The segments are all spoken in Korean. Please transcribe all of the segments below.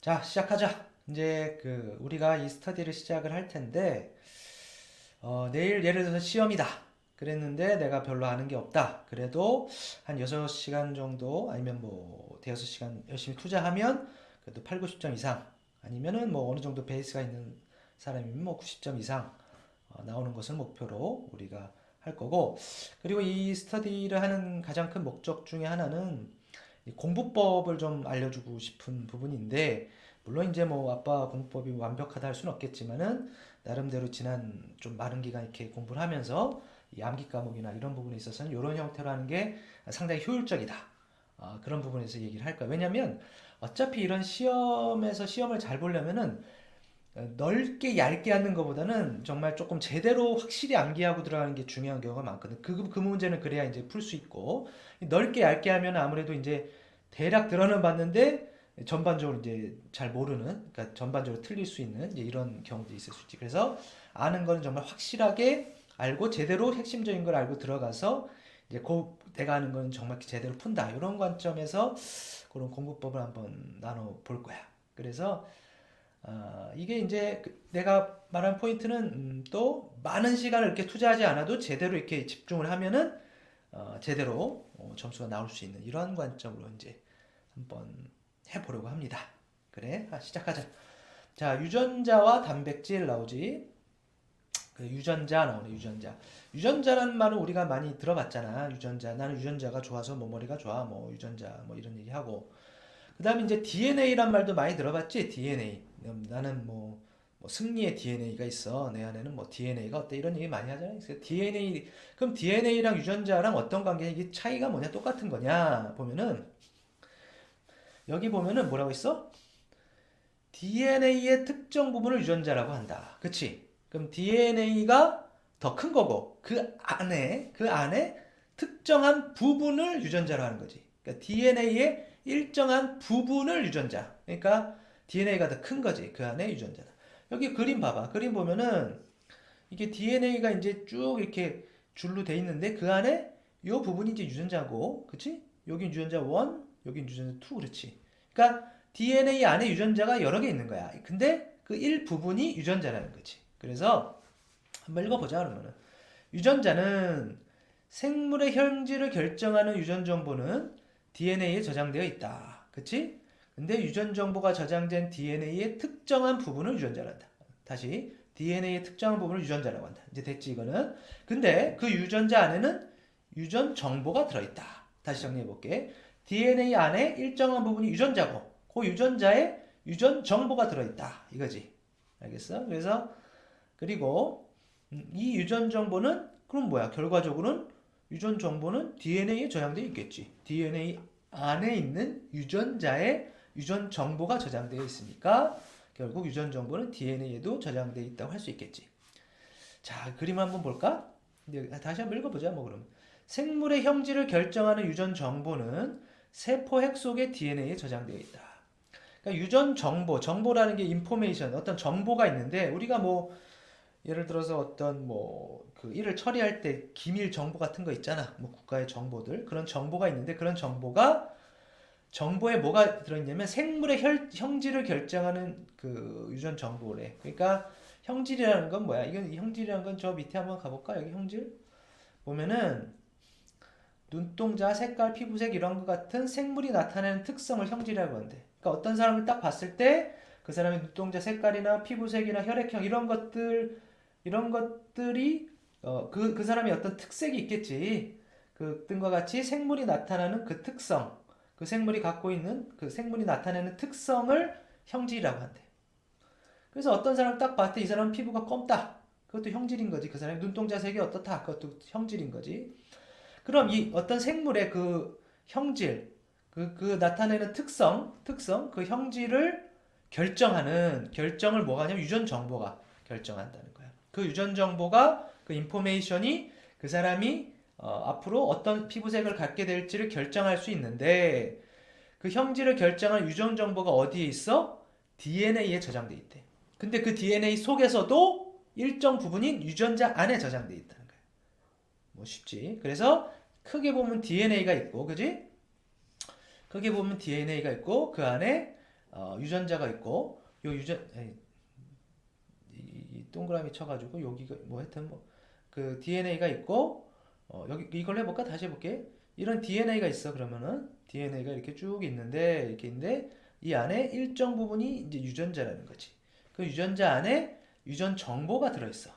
자, 시작하자. 이제 우리가 이 스터디를 시작을 할 텐데, 내일 예를 들어서 시험이다. 그랬는데 내가 별로 아는 게 없다. 그래도 한 6시간 정도 아니면 뭐 대여섯 시간 열심히 투자하면 그래도 8, 90점 이상 아니면은 뭐 어느 정도 베이스가 있는 사람이면 뭐 90점 이상 나오는 것을 목표로 우리가 할 거고, 그리고 이 스터디를 하는 가장 큰 목적 중에 하나는 이 공부법을 좀 알려주고 싶은 부분인데, 물론 이제 뭐 아빠 공부법이 완벽하다 할 수는 없겠지만은 나름대로 지난 좀 많은 기간 이렇게 공부를 하면서 이 암기 과목이나 이런 부분에 있어서는 이런 형태로 하는 게 상당히 효율적이다. 그런 부분에서 얘기를 할 거야. 왜냐면 어차피 이런 시험에서 시험을 잘 보려면은 넓게 얇게 하는 것보다는 정말 조금 제대로 확실히 암기하고 들어가는 게 중요한 경우가 많거든. 그 문제는 그래야 이제 풀 수 있고, 넓게 얇게 하면 아무래도 이제 대략 들어는 봤는데 전반적으로 이제 잘 모르는, 그러니까 전반적으로 틀릴 수 있는 이제 이런 경우도 있을 수 있지. 그래서 아는 거는 정말 확실하게 알고 제대로 핵심적인 걸 알고 들어가서 이제 내가 아는 거는 정말 제대로 푼다. 이런 관점에서 그런 공부법을 한번 나눠 볼 거야. 그래서 이게 이제 내가 말한 포인트는 또 많은 시간을 이렇게 투자하지 않아도 제대로 이렇게 집중을 하면은 제대로 점수가 나올 수 있는 이런 관점으로 이제 한번 해보려고 합니다. 그래, 시작하자. 자, 유전자와 단백질 나오지. 유전자 나오네, 유전자. 유전자라는 말은 우리가 많이 들어봤잖아. 유전자. 나는 유전자가 좋아서 뭐 머리가 좋아. 뭐 유전자 뭐 이런 얘기 하고. 그다음에 이제 DNA란 말도 많이 들어봤지? DNA. 나는 뭐 승리의 DNA가 있어. 내 안에는 뭐 DNA가 어때? 이런 얘기 많이 하잖아요. 그래서 DNA, 그럼 DNA랑 유전자랑 어떤 관계야? 이게 차이가 뭐냐? 똑같은 거냐? 보면은, 여기 보면은 뭐라고 있어? DNA의 특정 부분을 유전자라고 한다. 그치? 그럼 DNA가 더 큰 거고, 그 안에 특정한 부분을 유전자로 하는 거지. 그러니까 DNA의 일정한 부분을 유전자. 그러니까 DNA가 더 큰 거지. 그 안에 유전자다. 여기 그림 봐봐. 그림 보면은 이게 DNA가 이제 쭉 이렇게 줄로 돼 있는데 그 안에 이 부분이 이제 유전자고, 그치? 여긴 유전자 1, 여긴 유전자 2, 그렇지? 그러니까 DNA 안에 유전자가 여러 개 있는 거야. 근데 그 일부분이 유전자라는 거지. 그래서 한번 읽어보자 그러면은, 유전자는 생물의 현지를 결정하는 유전 정보는 DNA에 저장되어 있다. 그치? 근데 유전 정보가 저장된 DNA의 특정한 부분을 유전자란다. 다시 DNA의 특정한 부분을 유전자라고 한다. 이제 됐지 이거는. 근데 그 유전자 안에는 유전 정보가 들어있다. 다시 정리해 볼게. DNA 안에 일정한 부분이 유전자고 그 유전자에 유전 정보가 들어있다. 이거지. 알겠어? 그래서 그리고 이 유전 정보는 그럼 뭐야? 결과적으로는 유전 정보는 DNA에 저장되어 있겠지. DNA 안에 있는 유전자의 유전 정보가 저장되어 있으니까 결국 유전 정보는 DNA에도 저장되어 있다고 할 수 있겠지. 자, 그림 한번 볼까? 다시 한번 읽어보자. 뭐 그럼 생물의 형질을 결정하는 유전 정보는 세포 핵 속의 DNA에 저장되어 있다. 그러니까 유전 정보라는 게 인포메이션, 어떤 정보가 있는데 우리가 뭐 예를 들어서 어떤 뭐 그 일을 처리할 때 기밀 정보 같은 거 있잖아. 뭐 국가의 정보들 그런 정보가 있는데 그런 정보에 뭐가 들어있냐면 생물의 형질을 결정하는 그 유전 정보래. 그러니까 형질이라는 건 뭐야? 이건 형질이라는 건 저 밑에 한번 가볼까? 여기 형질 보면은 눈동자, 색깔, 피부색 이런 것 같은 생물이 나타내는 특성을 형질이라고 한대. 그러니까 어떤 사람을 딱 봤을 때 그 사람의 눈동자 색깔이나 피부색이나 혈액형 이런 것들이 그 사람이 어떤 특색이 있겠지. 그 등과 같이 생물이 나타나는 그 특성, 그 생물이 갖고 있는 그 생물이 나타내는 특성을 형질이라고 한대. 그래서 어떤 사람 딱 봤을 때 이 사람 피부가 검다. 그것도 형질인 거지. 그 사람의 눈동자 색이 어떻다. 그것도 형질인 거지. 그럼 이 어떤 생물의 그 형질, 그 나타내는 특성, 그 형질을 결정을 뭐가 하냐면 유전 정보가 결정한다는 거야. 그 유전 정보가 그 인포메이션이 그 사람이 앞으로 어떤 피부색을 갖게 될지를 결정할 수 있는데 그 형질을 결정할 유전 정보가 어디에 있어? DNA에 저장돼 있대. 근데 그 DNA 속에서도 일정 부분이 유전자 안에 저장돼 있다는 거야. 뭐 쉽지. 그래서 크게 보면 DNA가 있고, 그지? 크게 보면 DNA가 있고 그 안에 유전자가 있고 요 이 동그라미 쳐가지고 여기가 뭐 하여튼 뭐 그 DNA가 있고 여기 이걸 해볼까? 다시 해볼게. 이런 DNA가 있어. 그러면은 DNA가 이렇게 쭉 있는데 이렇게 있는데 이 안에 일정 부분이 이제 유전자라는 거지. 그 유전자 안에 유전 정보가 들어있어.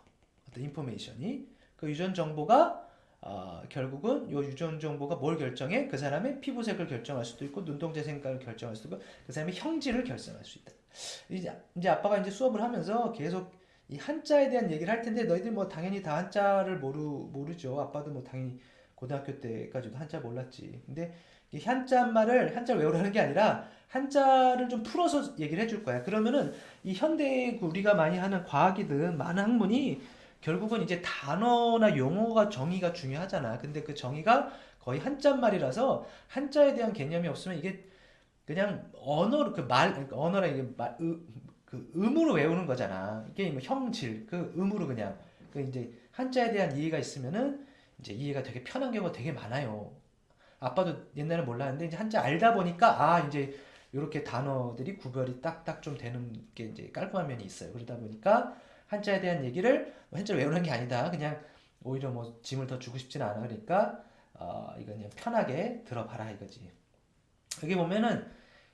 어떤 인포메이션이 그 유전 정보가 결국은 요 유전 정보가 뭘 결정해? 그 사람의 피부색을 결정할 수도 있고 눈동자 색깔을 결정할 수도 있고 그 사람의 형질을 결정할 수 있다. 이제 아빠가 이제 수업을 하면서 계속 이 한자에 대한 얘기를 할 텐데 너희들 뭐 당연히 다 한자를 모르죠. 아빠도 뭐 당연히 고등학교 때까지도 한자 몰랐지. 근데 이 한자를 외우라는 게 아니라 한자를 좀 풀어서 얘기를 해줄 거야. 그러면은 이 현대 우리가 많이 하는 과학이든 많은 학문이 결국은 이제 단어나 용어가 정의가 중요하잖아. 근데 그 정의가 거의 한자말이라서 한자에 대한 개념이 없으면 이게 그냥 언어로 그러니까 언어라 이게 그 음으로 외우는 거잖아. 이게 뭐 형질 그 음으로 그냥 그 이제 한자에 대한 이해가 있으면은 이제 이해가 되게 편한 경우가 되게 많아요. 아빠도 옛날에 몰랐는데 이제 한자 알다 보니까 이제 이렇게 단어들이 구별이 딱딱 좀 되는 게 이제 깔끔한 면이 있어요. 그러다 보니까 한자에 대한 얘기를 한자를 외우는 게 아니다. 그냥 오히려 뭐 짐을 더 주고 싶지는 않아. 그러니까 이거 그냥 편하게 들어봐라 이거지. 여기 보면은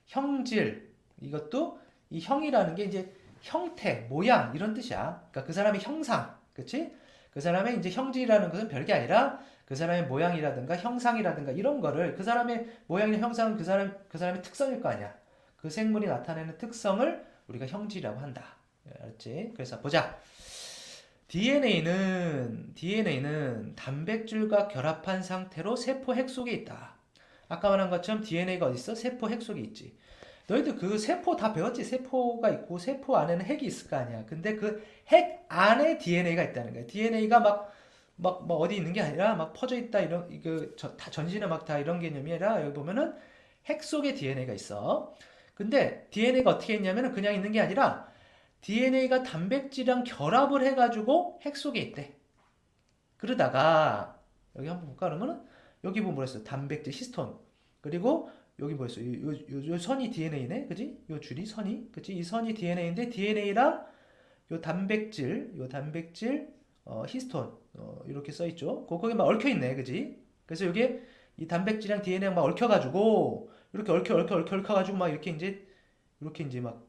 형질 이것도 이 형이라는 게 이제 형태, 모양 이런 뜻이야. 그러니까 그 사람의 형상, 그렇지? 그 사람의 이제 형질이라는 것은 별게 아니라 그 사람의 모양이라든가 형상이라든가 이런 거를 그 사람의 모양이나 형상은 그 사람의 특성일 거 아니야. 그 생물이 나타내는 특성을 우리가 형질이라고 한다. 알았지? 그래서 보자. DNA는 단백질과 결합한 상태로 세포 핵 속에 있다. 아까 말한 것처럼 DNA가 어디 있어? 세포 핵 속에 있지. 너희들 그 세포 다 배웠지? 세포가 있고 세포 안에는 핵이 있을 거 아니야. 근데 그 핵 안에 DNA가 있다는 거야. DNA가 막 어디 있는 게 아니라 막 퍼져 있다 이런 다 전신에 막 다 이런 개념이 아니라 여기 보면은 핵 속에 DNA가 있어. 근데 DNA가 어떻게 있냐면은 그냥 있는 게 아니라 DNA가 단백질이랑 결합을 해가지고 핵 속에 있대. 그러다가 여기 한번 볼까 그러면은 여기 보면 뭐랬어? 단백질 히스톤. 그리고 여기 뭐였어? 요 선이 DNA네, 그지? 요 줄이 선이, 그지? 이 선이 DNA인데 DNA랑 요 단백질 히스톤 이렇게 써 있죠. 거기 막 얽혀 있네, 그지? 그래서 이게 이 단백질이랑 DNA랑 막 얽혀가지고 이렇게 얽혀가지고 막 이렇게 이제 막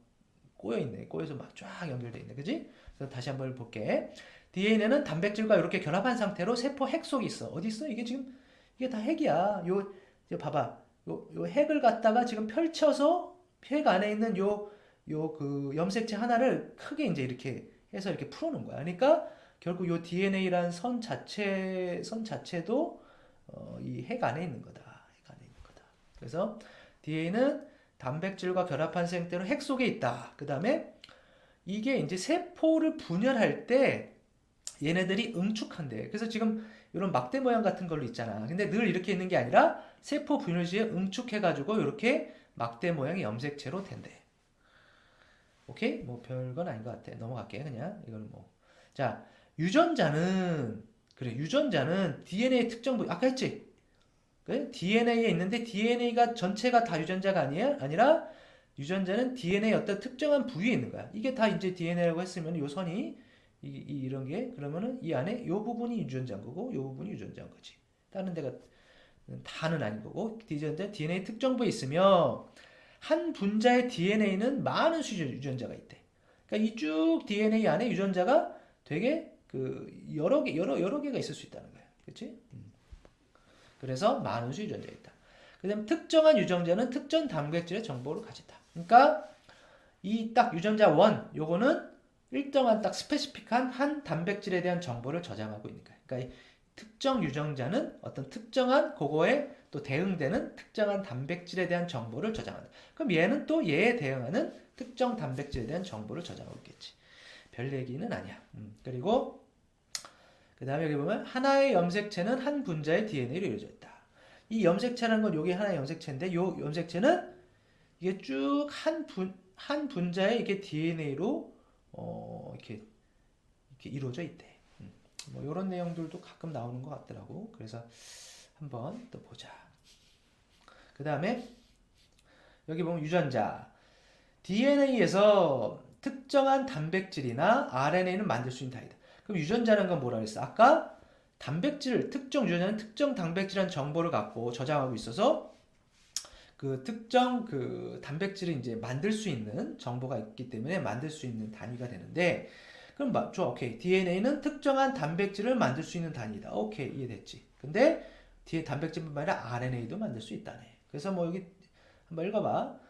꼬여 있네. 꼬여서 막 쫙 연결돼 있네, 그지? 그래서 다시 한번 볼게. DNA는 단백질과 이렇게 결합한 상태로 세포 핵 속에 있어. 어디 있어? 이게 지금 이게 다 핵이야. 이제 봐봐. 요 핵을 갖다가 지금 펼쳐서 핵 안에 있는 그 염색체 하나를 크게 이제 이렇게 해서 이렇게 풀어놓은 거야. 그러니까 결국 요 DNA라는 선 자체도 이 핵 안에 있는 거다. 핵 안에 있는 거다. 그래서 DNA는 단백질과 결합한 상태로 핵 속에 있다. 그 다음에 이게 이제 세포를 분열할 때 얘네들이 응축한대. 그래서 지금 이런 막대 모양 같은 걸로 있잖아. 근데 늘 이렇게 있는 게 아니라 세포 분열 시에 응축해가지고 이렇게 막대 모양의 염색체로 된대. 오케이? 뭐 별건 아닌 것 같아. 넘어갈게 그냥. 이거는 뭐. 자, 유전자는 DNA 특정부 아까 했지? 그래? DNA에 있는데 DNA가 전체가 다 유전자가 아니라 유전자는 DNA 어떤 특정한 부위에 있는 거야. 이게 다 이제 DNA라고 했으면 요 선이 이런 게 그러면은 이 안에 요 부분이 유전자인 거고 요 부분이 유전자인 거지. 다른 데가 다는 아닌 거고 DNA 특정부에 있으며 한 분자의 DNA는 많은 수의 유전자가 있대. 그러니까 이 쭉 DNA 안에 유전자가 되게 그 여러 개가 있을 수 있다는 거야. 그렇지? 그래서 많은 수의 유전자가 있다. 그다음 특정한 유전자는 특정 단백질의 정보를 가진다. 그러니까 이 딱 유전자 1 요거는 일정한 딱 스페시픽한 한 단백질에 대한 정보를 저장하고 있는 거야. 그러니까 특정 유전자는 어떤 특정한 그거에 또 대응되는 특정한 단백질에 대한 정보를 저장한다. 그럼 얘는 또 얘에 대응하는 특정 단백질에 대한 정보를 저장하고 있겠지. 별 얘기는 아니야. 그리고 그 다음에 여기 보면 하나의 염색체는 한 분자의 DNA로 이루어져 있다. 이 염색체라는 건 여기 하나의 염색체인데 이 염색체는 이게 쭉 한 분자의 이게 DNA로 이렇게 이루어져 있대. 뭐 이런 내용들도 가끔 나오는 것 같더라고. 그래서 한번 또 보자. 그 다음에 여기 보면 유전자. DNA에서 특정한 단백질이나 RNA는 만들 수 있는 단위다. 그럼 유전자는 건 뭐라 그랬어? 아까 단백질, 특정 유전자는 특정 단백질이라는 정보를 갖고 저장하고 있어서 그 특정 그 단백질을 이제 만들 수 있는 정보가 있기 때문에 만들 수 있는 단위가 되는데, 그럼 좋아, 오케이. DNA는 특정한 단백질을 만들 수 있는 단위다. 오케이, 이해됐지. 근데 뒤에 단백질뿐만 아니라 RNA도 만들 수 있다네. 그래서 뭐 여기 한번 읽어봐.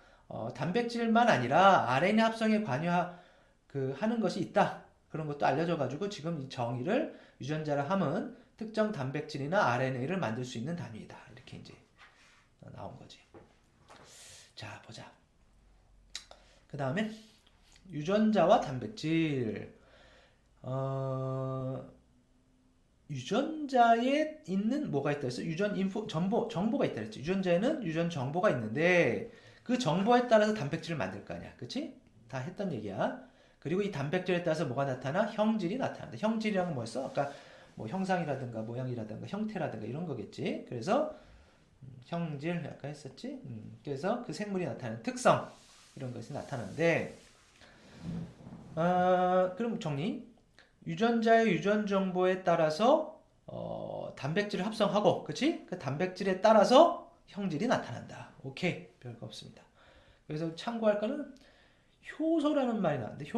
단백질만 아니라 RNA 합성에 하는 것이 있다. 그런 것도 알려줘가지고 지금 이 정의를 유전자를 함은 특정 단백질이나 RNA를 만들 수 있는 단위이다. 이렇게 이제 나온 거지. 자, 보자. 그 다음에 유전자와 단백질. 유전자에 있는 뭐가 있다 했어? 정보가 있다 했지. 유전자에는 유전 정보가 있는데 그 정보에 따라서 단백질을 만들 거 아니야. 그치? 다 했던 얘기야. 그리고 이 단백질에 따라서 뭐가 나타나? 형질이 나타난다. 형질이란 건 뭐였어? 아까 뭐 형상이라든가 모양이라든가 형태라든가 이런 거겠지. 그래서 형질 아까 했었지. 그래서 그 생물이 나타내는 특성 이런 것이 나타나는데 그럼 정리. 유전자의 유전 정보에 따라서 단백질을 합성하고, 그치? 그 단백질에 따라서 형질이 나타난다. 오케이, 별거 없습니다. 그래서 참고할 거는 효소라는 말이 나왔는데,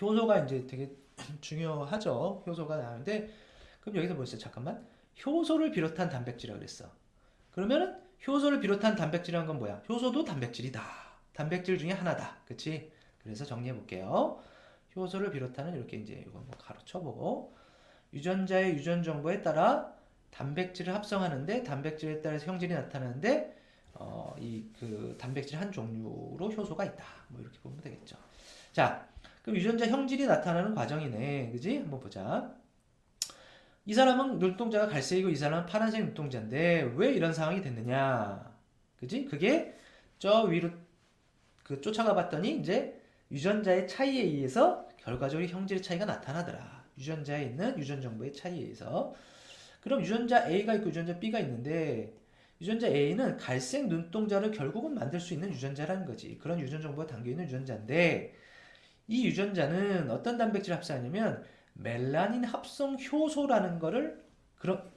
효소가 이제 되게 중요하죠. 효소가 나오는데, 그럼 여기서 뭐 있어요? 잠깐만. 효소를 비롯한 단백질이라고 그랬어. 그러면은 효소를 비롯한 단백질이란 건 뭐야? 효소도 단백질이다. 단백질 중에 하나다. 그치? 그래서 정리해 볼게요. 효소를 비롯하는 이렇게 이제 이거 뭐 가로 쳐보고, 유전자의 유전 정보에 따라 단백질을 합성하는데 단백질에 따라서 형질이 나타나는데 이 그 단백질 한 종류로 효소가 있다. 뭐 이렇게 보면 되겠죠. 자, 그럼 유전자 형질이 나타나는 과정이네. 그지? 한번 보자. 이 사람은 눈동자가 갈색이고 이 사람은 파란색 눈동자인데 왜 이런 상황이 됐느냐? 그지? 그게 저 위로 그 쫓아가 봤더니 이제 유전자의 차이에 의해서 결과적으로 형질의 차이가 나타나더라. 유전자에 있는 유전 정보의 차이에 의해서. 그럼 유전자 A가 있고 유전자 B가 있는데 유전자 A는 갈색 눈동자를 결국은 만들 수 있는 유전자라는 거지. 그런 유전 정보가 담겨 있는 유전자인데 이 유전자는 어떤 단백질을 합성하냐면 멜라닌 합성 효소라는 거를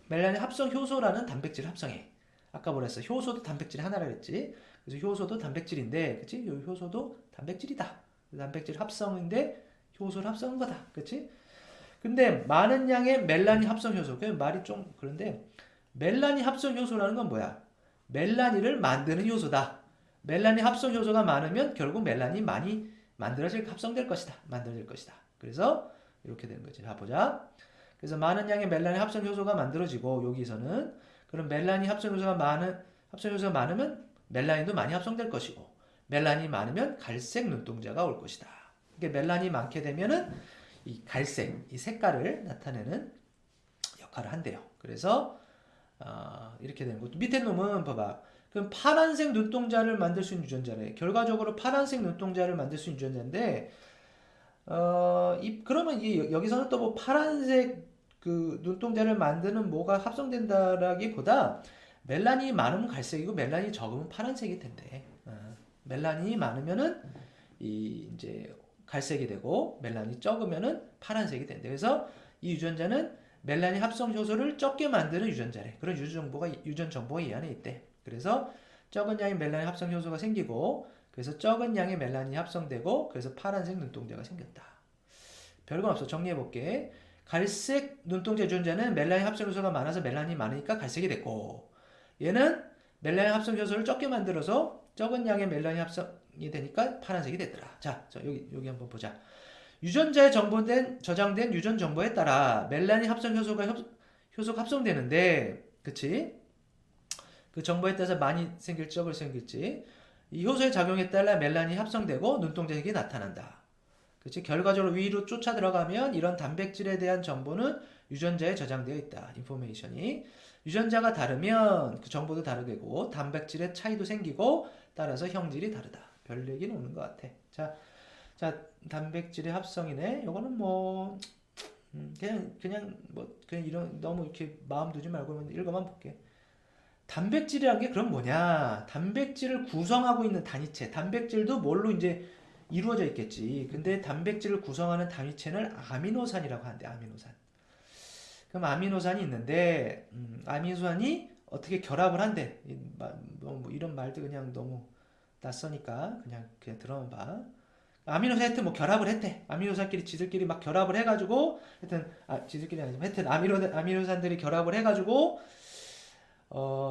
멜라닌 합성 효소라는 단백질을 합성해. 아까 뭐라 했어? 효소도 단백질 하나라 그랬지. 그래서 효소도 단백질인데, 그치? 효소도 단백질이다. 단백질 합성인데 효소를 합성한 거다. 그치? 근데 많은 양의 멜라닌 합성 효소. 그 말이 좀 그런데 멜라닌 합성 효소라는 건 뭐야? 멜라닌을 만드는 효소다. 멜라닌 합성 효소가 많으면 결국 멜라닌이 많이 합성될 것이다. 만들어질 것이다. 그래서 이렇게 되는 거지. 자, 보자. 그래서 많은 양의 멜라닌 합성 효소가 만들어지고 여기서는 그럼 멜라닌 합성 효소가 많으면 멜라닌도 많이 합성될 것이고 멜라닌이 많으면 갈색 눈동자가 올 것이다. 이게 멜라닌이 많게 되면은 이 갈색, 이 색깔을 나타내는 역할을 한대요. 그래서 이렇게 되는 것도 밑에 놈은 봐봐. 그럼 파란색 눈동자를 만들 수 있는 유전자래. 결과적으로 파란색 눈동자를 만들 수 있는 유전자인데 그러면 여기서는 또 뭐 파란색 그 눈동자를 만드는 뭐가 합성된다라기보다 멜라닌이 많으면 갈색이고 멜라닌이 적으면 파란색이 된대. 멜라닌이 많으면은 이제 갈색이 되고 멜라닌이 적으면은 파란색이 된대. 그래서 이 유전자는 멜라닌 합성 효소를 적게 만드는 유전자래. 그런 유전 정보가 이 안에 있대. 그래서 적은 양의 멜라닌 합성 효소가 생기고 그래서 적은 양의 멜라닌이 합성되고 그래서 파란색 눈동자가 생겼다. 별건 없어. 정리해 볼게. 갈색 눈동자 유전자는 멜라닌 합성 효소가 많아서 멜라닌이 많으니까 갈색이 됐고 얘는 멜라닌 합성 효소를 적게 만들어서 적은 양의 멜라닌 합성이 되니까 파란색이 됐더라. 자, 여기 한번 보자. 유전자에 저장된 유전 정보에 따라 멜라닌 합성 효소가 합성되는데, 그치? 그 정보에 따라서 많이 생길지 적을 생길지 이 효소의 작용에 따라 멜라닌이 합성되고 눈동자색이 나타난다. 그치? 결과적으로 위로 쫓아 들어가면 이런 단백질에 대한 정보는 유전자에 저장되어 있다. 인포메이션이. 유전자가 다르면 그 정보도 다르게 되고 단백질의 차이도 생기고 따라서 형질이 다르다. 별 얘기는 오는 것 같아. 자, 단백질의 합성이네. 요거는 뭐 그냥 이런 너무 이렇게 마음 두지 말고 읽어만 볼게. 단백질이란 게 그럼 뭐냐? 단백질을 구성하고 있는 단위체. 단백질도 뭘로 이제 이루어져 있겠지. 근데 단백질을 구성하는 단위체는 아미노산이라고 하는데, 아미노산. 그럼 아미노산이 있는데, 아미노산이 어떻게 결합을 한대. 뭐 이런 말도 그냥 너무 낯서니까 그냥 들어만 봐. 아미노산 하여튼 뭐 결합을 했대. 아미노산끼리 지들끼리 막 결합을 해가지고, 하여튼, 지들끼리 아니지만 하여튼 아미노산들이 결합을 해가지고,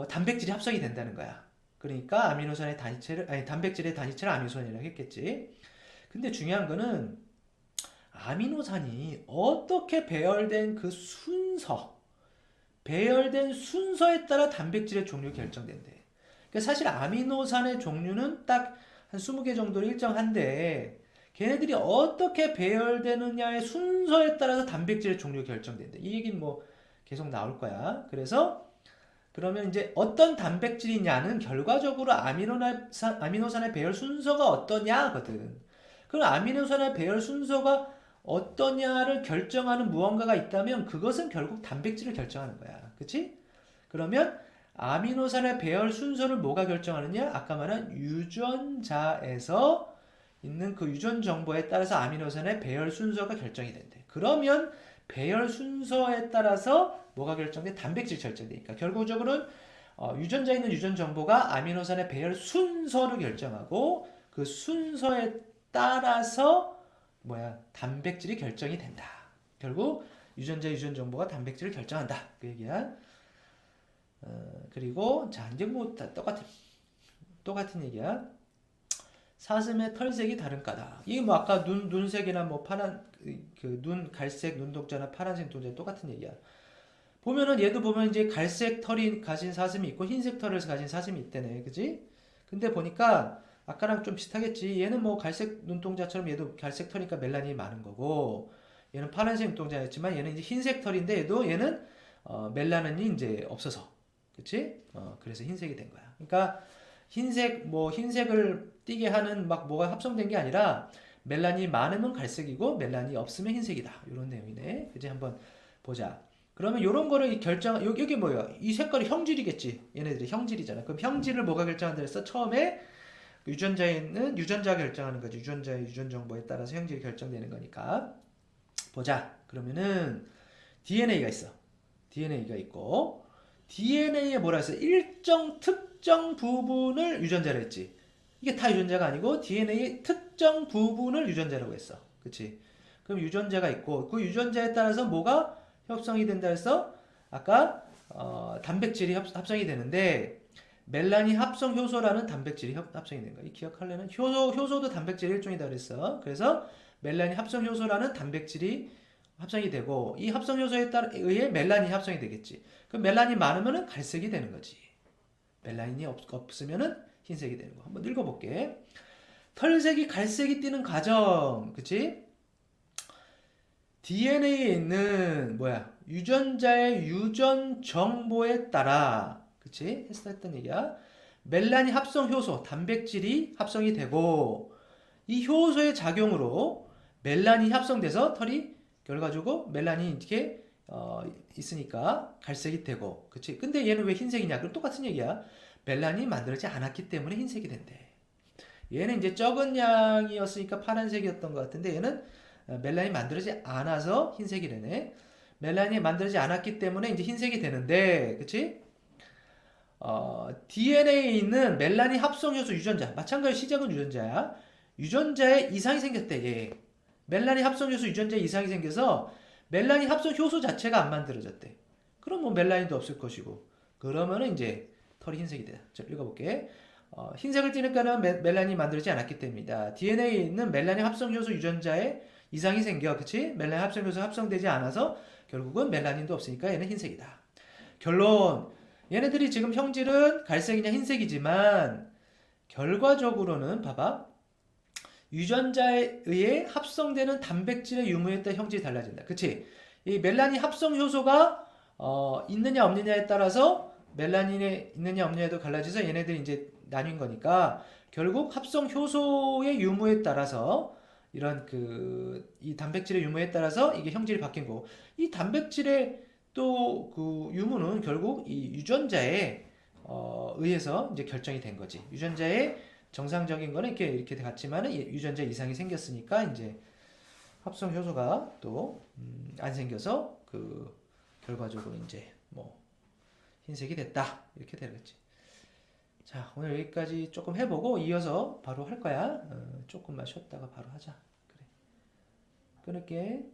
단백질이 합성이 된다는 거야. 그러니까 아미노산의 단위체를, 아니, 단백질의 단위체를 아미노산이라고 했겠지. 근데 중요한 거는 아미노산이 어떻게 배열된 그 배열된 순서에 따라 단백질의 종류 결정된대. 그러니까 사실 아미노산의 종류는 딱 한 20개 정도로 일정한데 걔네들이 어떻게 배열되느냐의 순서에 따라서 단백질의 종류 결정된대. 이 얘기는 뭐 계속 나올 거야. 그래서 그러면 이제 어떤 단백질이냐는 결과적으로 아미노산의 배열 순서가 어떠냐거든. 그럼 아미노산의 배열 순서가 어떠냐를 결정하는 무언가가 있다면 그것은 결국 단백질을 결정하는 거야. 그치? 그러면 아미노산의 배열 순서를 뭐가 결정하느냐? 아까 말한 유전자에서 있는 그 유전 정보에 따라서 아미노산의 배열 순서가 결정이 된대. 그러면 배열 순서에 따라서 뭐가 결정돼? 단백질 결정되니까 결국적으로는 유전자에 있는 유전 정보가 아미노산의 배열 순서를 결정하고 그 순서에 따라서 단백질이 결정이 된다. 결국 유전자 유전 정보가 단백질을 결정한다. 그 얘기야. 그리고 자 이제 뭐 똑같은 얘기야. 사슴의 털색이 다른 까닭. 이게 뭐 아까 눈색이나 뭐 파란 눈 갈색 눈동자나 파란색 눈동자 똑같은 얘기야. 보면은 얘도 보면 이제 갈색 털이 가진 사슴이 있고 흰색 털을 가진 사슴이 있대네. 그지? 근데 보니까 아까랑 좀 비슷하겠지. 얘는 뭐 갈색 눈동자처럼 얘도 갈색 털이니까 멜라닌이 많은 거고 얘는 파란색 눈동자였지만 얘는 이제 흰색 털인데 얘는 멜라닌이 이제 없어서 그치? 그래서 흰색이 된 거야. 그러니까 흰색을 띠게 하는 막 뭐가 합성된 게 아니라 멜라닌이 많으면 갈색이고 멜라닌이 없으면 흰색이다. 이런 내용이네. 그치? 한번 보자. 그러면 이런 거를 여기 뭐야? 이 색깔이 형질이겠지. 얘네들이 형질이잖아. 그럼 형질을 뭐가 결정한다 했어? 처음에 유전자에 있는 유전자가 결정하는 거지. 유전자의 유전 정보에 따라서 형질이 결정되는 거니까. 보자. 그러면은 DNA가 있어. DNA가 있고 DNA에 뭐라 했어? 일정 특정 부분을 유전자로 했지. 이게 다 유전자가 아니고 DNA의 특정 부분을 유전자라고 했어. 그치? 그럼 유전자가 있고 그 유전자에 따라서 뭐가 협성이 된다 해서 아까 단백질이 합성이 되는데 멜라닌 합성 효소라는 단백질이 합성이 된 거야. 이 기억하려면 효소도 단백질 일종이다 그랬어. 그래서 멜라닌 합성 효소라는 단백질이 합성이 되고 이 합성 효소에 의해 멜라닌이 합성이 되겠지. 그럼 멜라닌이 많으면은 갈색이 되는 거지. 멜라닌이 없으면은 흰색이 되는 거. 한번 읽어볼게. 털색이 갈색이 띠는 과정, 그치? DNA에 있는 유전자의 유전 정보에 따라, 그치? 했던 얘기야. 멜라닌 합성 효소, 단백질이 합성이 되고 이 효소의 작용으로 멜라닌이 합성돼서 털이 결과적으로 멜라닌이 이렇게 있으니까 갈색이 되고, 그치? 근데 얘는 왜 흰색이냐? 그럼 똑같은 얘기야. 멜라닌이 만들어지지 않았기 때문에 흰색이 된대. 얘는 이제 적은 양이었으니까 파란색이었던 것 같은데 얘는 멜라닌이 만들어지지 않아서 흰색이 되네. 멜라닌이 만들어지지 않았기 때문에 이제 흰색이 되는데, 그치? DNA에 있는 멜라닌 합성 효소 유전자, 마찬가지로 시작은 유전자야. 유전자에 이상이 생겼대, 얘. 멜라닌 합성 효소 유전자에 이상이 생겨서 멜라닌 합성 효소 자체가 안 만들어졌대. 그럼 뭐 멜라닌도 없을 것이고. 그러면은 이제 털이 흰색이 돼. 자, 읽어볼게. 흰색을 띠니까는 멜라닌이 만들어지지 않았기 때문이다. DNA에 있는 멜라닌 합성 효소 유전자에 이상이 생겨, 그치? 멜라닌 합성 효소 합성되지 않아서 결국은 멜라닌도 없으니까 얘는 흰색이다. 결론. 얘네들이 지금 형질은 갈색이냐 흰색이지만 결과적으로는 봐봐. 유전자에 의해 합성되는 단백질의 유무에 따라 형질이 달라진다. 그치? 이 멜라닌 합성 효소가 있느냐 없느냐에 따라서 멜라닌에 있느냐 없느냐도 달라져서 얘네들이 이제 나뉜 거니까 결국 합성 효소의 유무에 따라서 이런 이 단백질의 유무에 따라서 이게 형질이 바뀐 거고 이 단백질의 또 그 유무는 결국 이 유전자에 의해서 이제 결정이 된 거지. 유전자의 정상적인 거는 이렇게 같지만은 유전자 이상이 생겼으니까 이제 합성 효소가 또 안 생겨서 그 결과적으로 이제 뭐 흰색이 됐다 이렇게 되겠지. 자, 오늘 여기까지 조금 해보고 이어서 바로 할 거야. 조금만 쉬었다가 바로 하자. 그래. 끊을게.